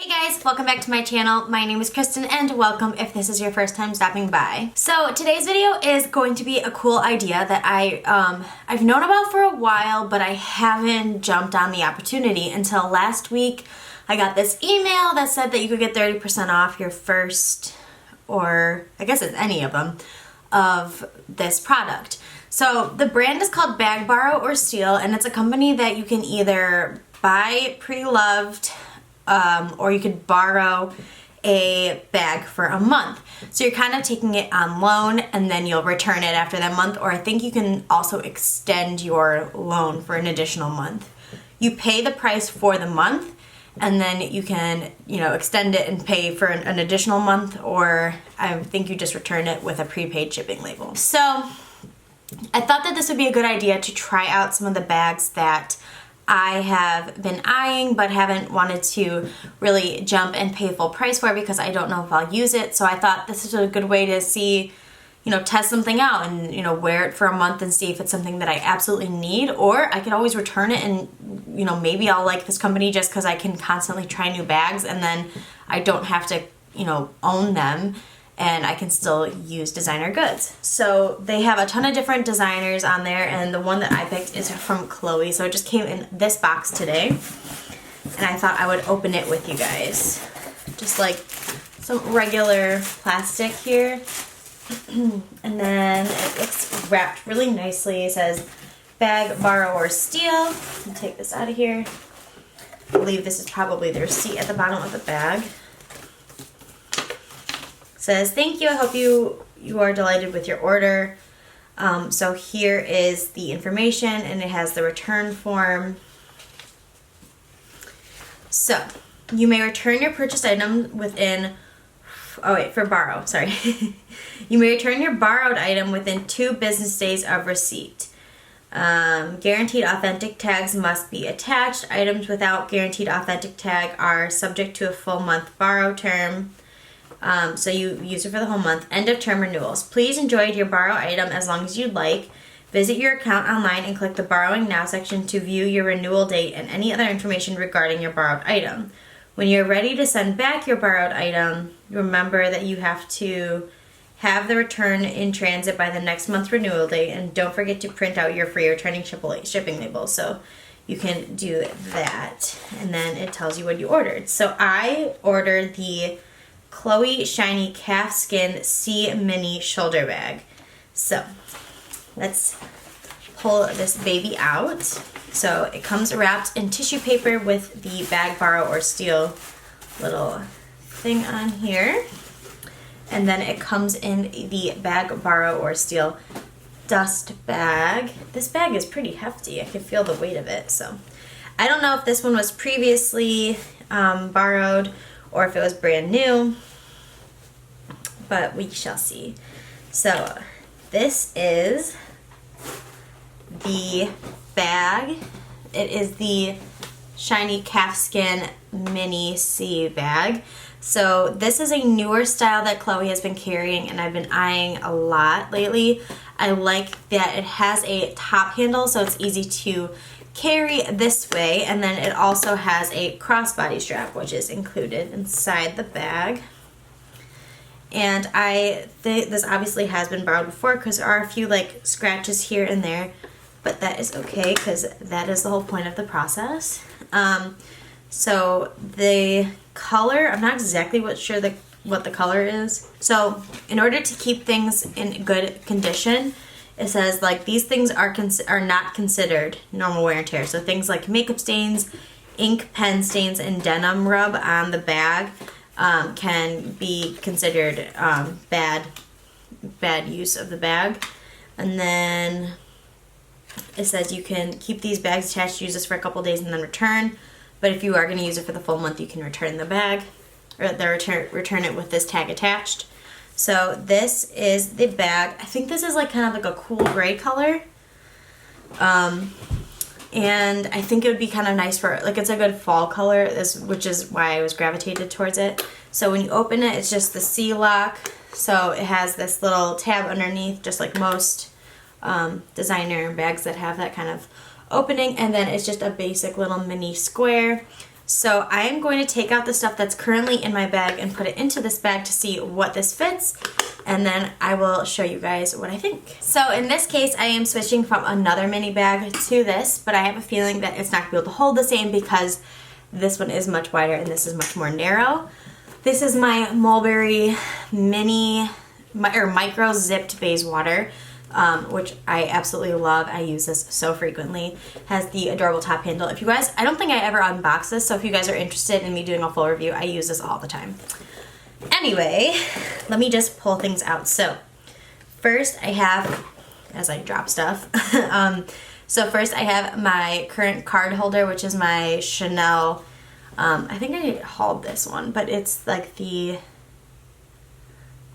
Hey guys, welcome back to my channel. My name is Kristen and welcome if this is your first time stopping by. So today's video is going to be a cool idea that I've known about for a while, but I haven't jumped on the opportunity until last week. I got this email that said that you could get 30% off your first, or I guess it's any of them, of this product. So the brand is called Bag, Borrow, or Steal, and it's a company that you can either buy pre-loved or you could borrow a bag for a month. So you're kind of taking it on loan and then you'll return it after that month, or I think you can also extend your loan for an additional month. You pay the price for the month and then you can, extend it and pay for an additional month, or I think you just return it with a prepaid shipping label. So I thought that this would be a good idea to try out some of the bags that I have been eyeing but haven't wanted to really jump and pay full price for because I don't know if I'll use it. So I thought this is a good way to see, test something out and, wear it for a month and see if it's something that I absolutely need, or I could always return it and, maybe I'll like this company just because I can constantly try new bags and then I don't have to, own them. And I can still use designer goods. So they have a ton of different designers on there, and the one that I picked is from Chloe. So it just came in this box today, and I thought I would open it with you guys. Just like some regular plastic here. And then it's wrapped really nicely. It says Bag, Borrow, or Steal. I'll take this out of here. I believe this is probably the receipt at the bottom of the bag. Says, thank you, I hope you are delighted with your order. So here is the information, and it has the return form. So you may return your purchased item within, for borrow, sorry. You may return your borrowed item within 2 business days of receipt. Guaranteed authentic tags must be attached. Items without guaranteed authentic tag are subject to a full month borrow term. So you use it for the whole month. End of term renewals. Please enjoy your borrow item as long as you'd like. Visit your account online and click the Borrowing Now section to view your renewal date and any other information regarding your borrowed item. When you're ready to send back your borrowed item, remember that you have to have the return in transit by the next month's renewal date, and don't forget to print out your free returning shipping label. So you can do that, and then it tells you what you ordered. So I ordered the Chloe Shiny Calfskin C Mini Shoulder Bag. So let's pull this baby out. So it comes wrapped in tissue paper with the Bag, Borrow, or Steal little thing on here. And then it comes in the Bag, Borrow, or Steal dust bag. This bag is pretty hefty. I can feel the weight of it. So I don't know if this one was previously borrowed or if it was brand new, but we shall see. So this is the bag. It is the Shiny Calfskin Mini C bag. So this is a newer style that Chloe has been carrying and I've been eyeing a lot lately. I like that it has a top handle so it's easy to carry this way, and then it also has a crossbody strap which is included inside the bag. And I think this obviously has been borrowed before because there are a few like scratches here and there, but that is okay because that is the whole point of the process. So the color, I'm not exactly sure what the color is. So in order to keep things in good condition, it says like these things are not considered normal wear and tear. So things like makeup stains, ink pen stains, and denim rub on the bag can be considered bad use of the bag. And then it says you can keep these bags attached, use this for a couple days, and then return. But if you are going to use it for the full month, you can return the bag, or return it with this tag attached. So this is the bag. I think this is like kind of like a cool gray color. And I think it would be kind of nice for, like, it's a good fall color, which is why I was gravitated towards it. So when you open it, it's just the C-lock. So it has this little tab underneath, just like most designer bags that have that kind of opening, and then it's just a basic little mini square. So I am going to take out the stuff that's currently in my bag and put it into this bag to see what this fits, and then I will show you guys what I think. So in this case, I am switching from another mini bag to this, but I have a feeling that it's not going to be able to hold the same because this one is much wider and this is much more narrow. This is my Mulberry micro zipped base water, which I absolutely love. I use this so frequently. Has the adorable top handle. If you guys, I don't think I ever unboxed this, so if you guys are interested in me doing a full review, I use this all the time. Anyway, let me just pull things out. So first I have, as I drop stuff, so first I have my current card holder, which is my Chanel, I think I hauled this one, but it's like the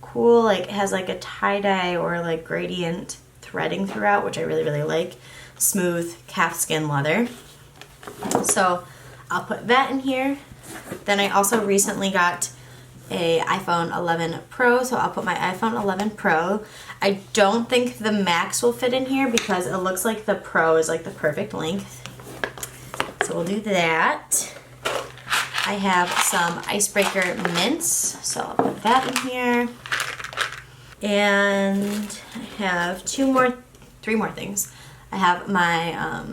cool, like it has like a tie-dye or like gradient threading throughout, which I really, really like. Smooth calfskin leather. So I'll put that in here. Then I also recently got a iPhone 11 Pro, so I'll put my iPhone 11 Pro. I don't think the Max will fit in here because it looks like the Pro is like the perfect length. So we'll do that. I have some Icebreaker mints, so I'll put that in here. And I have three more things. I have my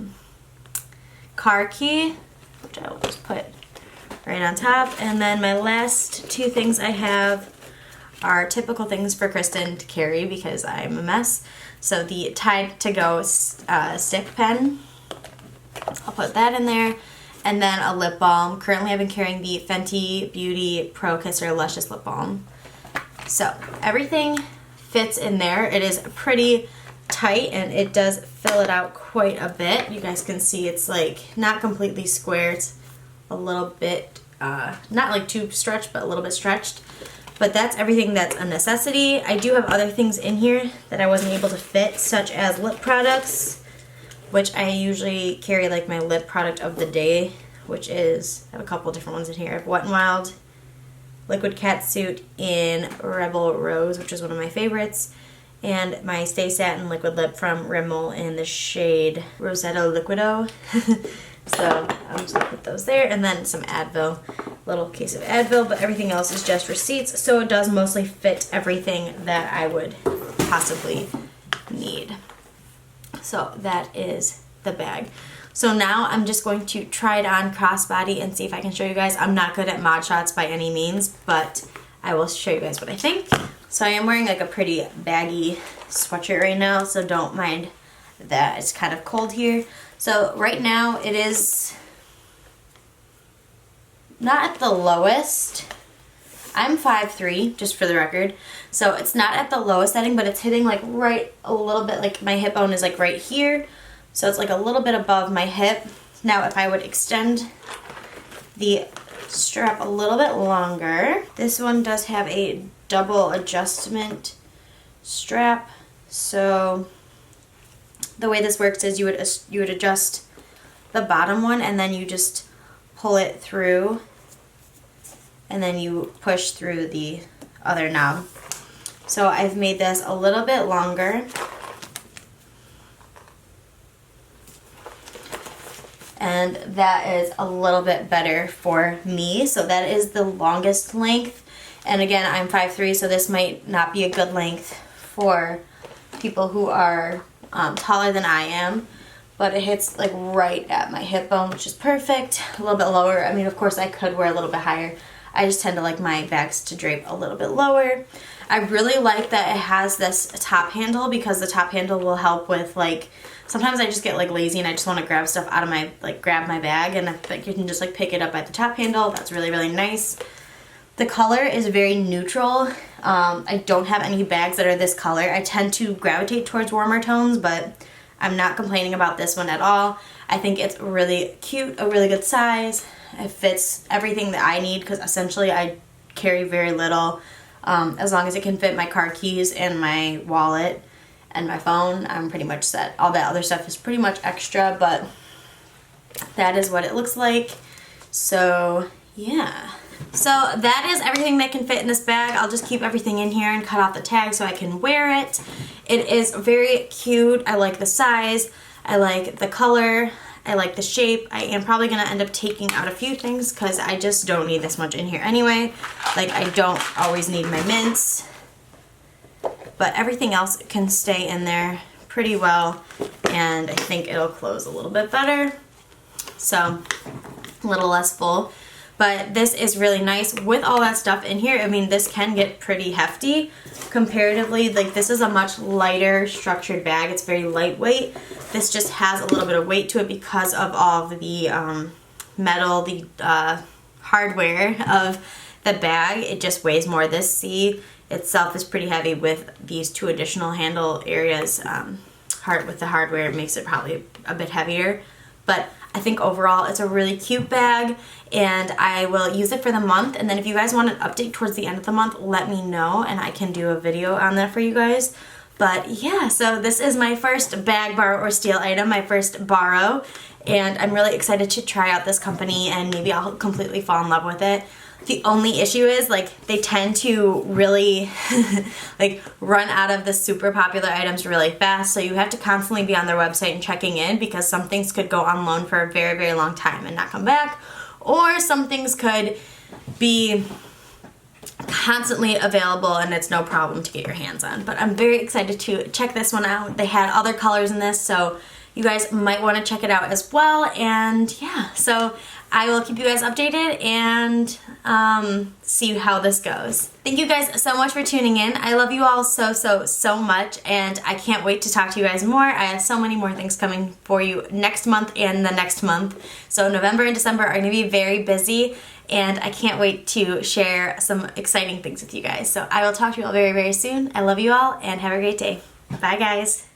car key, which I will just put right on top. And then my last two things I have are typical things for Kristen to carry because I'm a mess. So the Tide to Go stick pen, I'll put that in there. And then a lip balm. Currently I've been carrying the Fenty Beauty Pro Kisser Luscious Lip Balm. So everything fits in there. It is pretty tight and it does fill it out quite a bit. You guys can see it's like not completely square. It's a little bit, not like too stretched, but a little bit stretched. But that's everything that's a necessity. I do have other things in here that I wasn't able to fit, such as lip products, which I usually carry like my lip product of the day, which is, I have a couple different ones in here. I have Wet n Wild Liquid Catsuit in Rebel Rose, which is one of my favorites, and my Stay Satin Liquid Lip from Rimmel in the shade Rosetto Liquido. So I'm just gonna put those there, and then some Advil, little case of Advil, but everything else is just receipts, so it does mostly fit everything that I would possibly need. So that is the bag. So now I'm just going to try it on crossbody and see if I can show you guys. I'm not good at mod shots by any means, but I will show you guys what I think. So I am wearing like a pretty baggy sweatshirt right now, so don't mind that. It's kind of cold here. So right now it is not at the lowest. I'm 5'3", just for the record. So it's not at the lowest setting, but it's hitting like right a little bit, like my hip bone is like right here. So it's like a little bit above my hip. Now if I would extend the strap a little bit longer, this one does have a double adjustment strap. So the way this works is you would adjust the bottom one and then you just pull it through and then you push through the other knob. So I've made this a little bit longer. And that is a little bit better for me. So that is the longest length. And again, I'm 5'3", so this might not be a good length for people who are taller than I am. But it hits like right at my hip bone, which is perfect. A little bit lower. I mean, of course I could wear a little bit higher. I just tend to like my bags to drape a little bit lower. I really like that it has this top handle because the top handle will help with like, sometimes I just get like lazy and I just want to grab stuff out of my, like grab my bag, and if like, you can just like pick it up at the top handle. That's really, really nice. The color is very neutral. I don't have any bags that are this color. I tend to gravitate towards warmer tones, but I'm not complaining about this one at all. I think it's really cute, a really good size. It fits everything that I need because essentially I carry very little. As long as it can fit my car keys and my wallet and my phone, I'm pretty much set. All that other stuff is pretty much extra, but that is what it looks like. So yeah. So that is everything that can fit in this bag. I'll just keep everything in here and cut off the tag so I can wear it. It is very cute. I like the size. I like the color. I like the shape. I am probably gonna end up taking out a few things because I just don't need this much in here anyway. Like, I don't always need my mints, but everything else can stay in there pretty well, and I think it'll close a little bit better. So, a little less full. But this is really nice with all that stuff in here. I mean, this can get pretty hefty comparatively. Like, this is a much lighter structured bag. It's very lightweight. This just has a little bit of weight to it because of all of the metal, the hardware of the bag. It just weighs more. This C itself is pretty heavy with these two additional handle areas. With the hardware, it makes it probably a bit heavier. But I think overall it's a really cute bag, and I will use it for the month. And then if you guys want an update towards the end of the month, let me know and I can do a video on that for you guys. But yeah, so this is my first bag, borrow, or steal item, my first borrow, and I'm really excited to try out this company and maybe I'll completely fall in love with it. The only issue is, like, they tend to really like run out of the super popular items really fast, so you have to constantly be on their website and checking in because some things could go on loan for a very, very long time and not come back, or some things could be constantly available and it's no problem to get your hands on. But I'm very excited to check this one out. They had other colors in this, so you guys might want to check it out as well. And yeah, so I will keep you guys updated and see how this goes. Thank you guys so much for tuning in. I love you all so, so, so much, and I can't wait to talk to you guys more. I have so many more things coming for you next month and the next month. So November and December are going to be very busy, and I can't wait to share some exciting things with you guys. So I will talk to you all very, very soon. I love you all, and have a great day. Bye, guys.